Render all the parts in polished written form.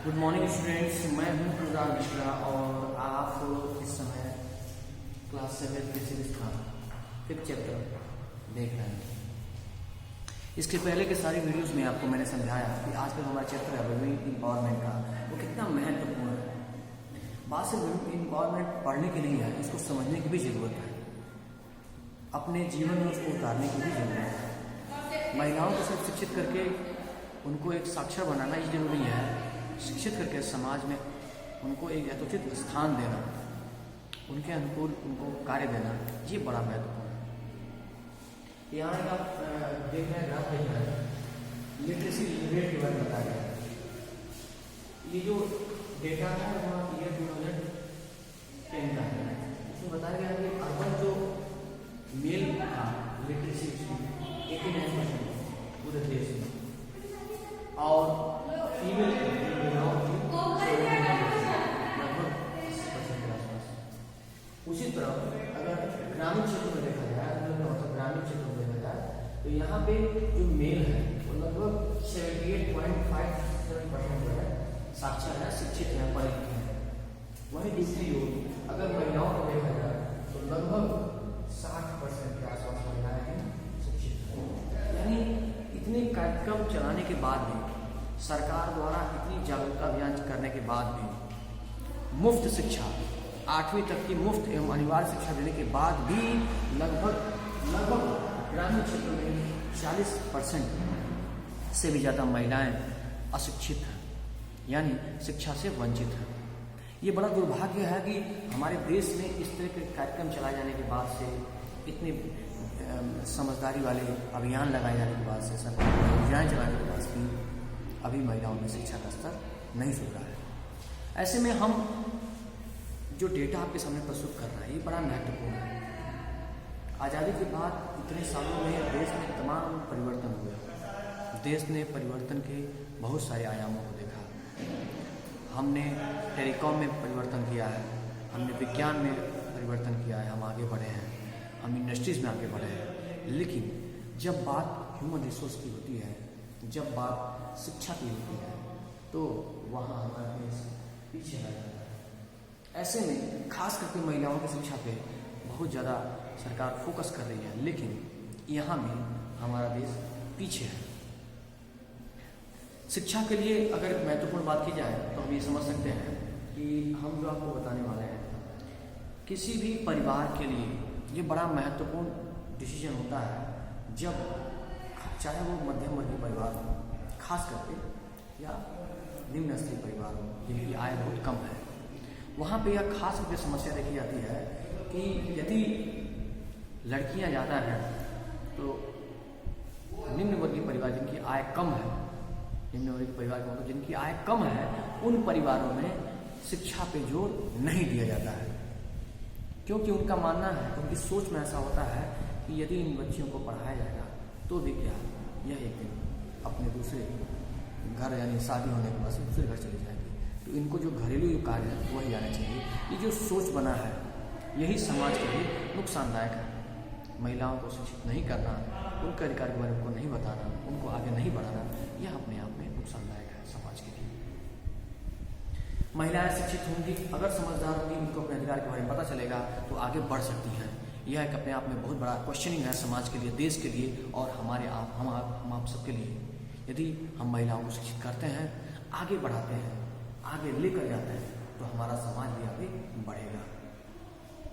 Good morning students, मैं हूं प्रदान मिश्रा और आप इस समय क्लास 7 फिजिक्स का 5th चैप्टर देख रहे हैं। इसके पहले के सारी वीडियोस में आपको मैंने समझाया कि आज का हमारा चैप्टर है वुमेन एम्पावरमेंट का, वो कितना महत्वपूर्ण है। बात सिर्फ वुमेन एम्पावरमेंट पढ़ने की नहीं है, इसको समझने की भी ज़रूरत है, अपने जीवन में उसको उतारने की भी ज़रूरत है। महिलाओं को सिर्फ शिक्षित करके उनको एक साक्षर बनाना ही जरूरी है, शिक्षित करके समाज में उनको एक यथोचित स्थान देना, उनके अनुकूल उनको कार्य देना, ये बड़ा महत्वपूर्ण है। यहाँ आप देख रहे हैं ग्राफ देख रहे हैं, लिटरेसी रेट के बारे में बताया गया। ये जो डेटा है वहाँ ईयर 2010 का है। इसमें बताया गया कि अर्बन जो मेल था लिटरेसी 89% पूरे देश में, और फीमेल उसी तरह अगर ग्रामीण क्षेत्र में देखा जाए, ग्रामीण क्षेत्र में देखा जाए तो यहाँ पे जो मेल है वो लगभग 78.57% जो है साक्षर है, शिक्षित है, पढ़े लिखे हैं। वहीं दूसरी ओर अगर महिलाओं को देखा जाए तो लगभग 60% के आसपास महिलाएं हैं शिक्षित हैं। यानी इतने कार्यक्रम चलाने के बाद भी, सरकार द्वारा इतनी जागरूकता अभियान करने के बाद भी, मुफ्त शिक्षा 8वीं तक की मुफ्त एवं अनिवार्य शिक्षा देने के बाद भी लगभग ग्रामीण क्षेत्रों में 40% से भी ज़्यादा महिलाएं अशिक्षित हैं, यानी शिक्षा से वंचित हैं। ये बड़ा दुर्भाग्य है कि हमारे देश में इस तरह के कार्यक्रम चलाए जाने के बाद से, इतने समझदारी वाले अभियान लगाए जाने के बाद से, सरकार योजनाएं चलाने के बाद भी अभी महिलाओं में शिक्षा का स्तर नहीं सुधरा है। ऐसे में हम जो डेटा आपके सामने प्रस्तुत कर रहा है ये बड़ा महत्वपूर्ण है। आज़ादी के बाद इतने सालों में देश में तमाम परिवर्तन हुए। देश ने परिवर्तन के बहुत सारे आयामों को देखा। हमने टेलीकॉम में परिवर्तन किया है, हमने विज्ञान में परिवर्तन किया है, हम आगे बढ़े हैं, हम इंडस्ट्रीज में आगे बढ़े हैं। लेकिन जब बात ह्यूमन रिसोर्स की होती है, जब बात शिक्षा की होती है, तो वहाँ हमारा देश पीछे रह जाता है। ऐसे में खास करके महिलाओं की शिक्षा पे बहुत ज़्यादा सरकार फोकस कर रही है, लेकिन यहाँ भी हमारा देश पीछे है। शिक्षा के लिए अगर महत्वपूर्ण बात की जाए तो हम ये समझ सकते हैं कि हम जो आपको बताने वाले हैं, किसी भी परिवार के लिए ये बड़ा महत्वपूर्ण डिसीजन होता है, जब चाहे वो मध्यम वर्गीय परिवार हो, खास करके, या निम्न स्तरीय परिवार हो जिनकी आय बहुत कम है। वहाँ पे यह खास करके समस्या देखी जाती है कि यदि लड़कियाँ ज़्यादा हैं तो निम्न वर्गीय परिवार जिनकी आय कम है, निम्न वर्गीय परिवार का मतलब जिनकी आय कम है, उन परिवारों में शिक्षा पे जोर नहीं दिया जाता है, क्योंकि उनका मानना है, उनकी सोच में ऐसा होता है कि यदि इन बच्चियों को पढ़ाया जाएगा तो भी क्या, यह एक दिन अपने दूसरे घर यानी शादी होने के बाद दूसरे घर चले जाएंगे, तो इनको जो घरेलू कार्य है वही आना चाहिए। ये जो सोच बना है यही समाज के लिए नुकसानदायक है। महिलाओं को शिक्षित नहीं करना, उनके अधिकार के बारे में उनको नहीं बताना, उनको आगे नहीं बढ़ाना, यह अपने आप में नुकसानदायक है समाज के लिए। महिलाएं शिक्षित होंगी, अगर समझदार होंगी, उनको अपने अधिकार के बारे में पता चलेगा तो आगे बढ़ सकती हैं। यह एक अपने आप में बहुत बड़ा क्वेश्चनिंग है समाज के लिए, देश के लिए और हम आप सबके लिए। यदि हम महिलाओं को शिक्षित करते हैं, आगे बढ़ाते हैं, आगे लेकर जाते हैं, तो हमारा समाज भी आगे बढ़ेगा।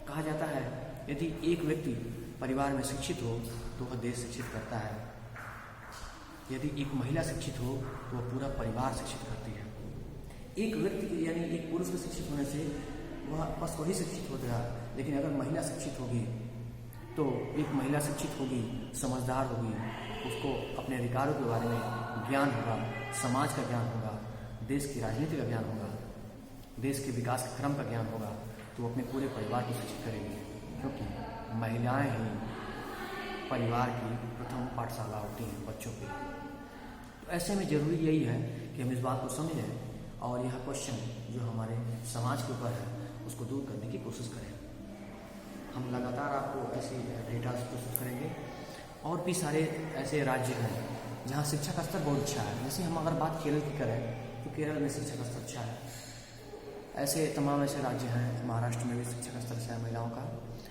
कहा जाता है यदि एक व्यक्ति परिवार में शिक्षित हो तो वह देश शिक्षित करता है, यदि एक महिला शिक्षित हो तो वह पूरा परिवार शिक्षित करती है। एक व्यक्ति यानी एक पुरुष के शिक्षित होने से वह बस वही शिक्षित हो गया, लेकिन अगर महिला शिक्षित होगी तो एक महिला शिक्षित होगी, समझदार होगी, उसको अपने अधिकारों के बारे में ज्ञान होगा, समाज का ज्ञान होगा, देश की राजनीति का ज्ञान होगा, देश के विकास के क्रम का ज्ञान होगा, तो अपने पूरे परिवार को शिक्षित करेगी, क्योंकि महिलाएं ही परिवार की प्रथम पाठशाला होती हैं बच्चों के लिए। तो ऐसे में ज़रूरी यही है कि हम इस बात को समझें और यह क्वेश्चन जो हमारे समाज के ऊपर है उसको दूर करने की कोशिश करें। हम लगातार आपको ऐसे डेटा प्रस्तुत करेंगे। और भी सारे ऐसे राज्य हैं जहाँ शिक्षा का स्तर बहुत अच्छा है। जैसे हम अगर बात केरल की करें तो केरल में शिक्षा का स्तर अच्छा है। ऐसे तमाम ऐसे राज्य हैं, महाराष्ट्र में भी शिक्षा का स्तर अच्छा है महिलाओं का।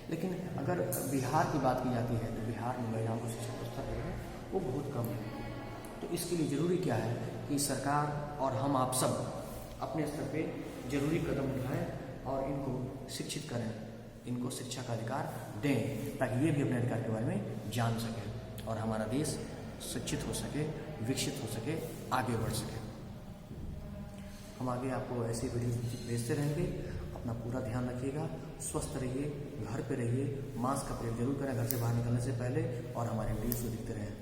लेकिन अगर बिहार की बात की जाती है तो बिहार में महिलाओं का शिक्षा का स्तर है वो बहुत कम है। तो इसके लिए ज़रूरी क्या है कि सरकार और हम आप सब अपने स्तर पे जरूरी कदम उठाएं और इनको शिक्षित करें, इनको शिक्षा का अधिकार दें, ताकि ये भी अपने अधिकार के बारे में जान सकें और हमारा देश शिक्षित हो सके, विकसित हो सके, आगे बढ़ सके। हम आगे आपको ऐसे वीडियो भेजते रहेंगे। अपना पूरा ध्यान रखिएगा, स्वस्थ रहिए, घर पे रहिए, मास्क का प्रयोग जरूर करें घर से बाहर निकलने से पहले, और हमारे वीडियोस को देखते रहें।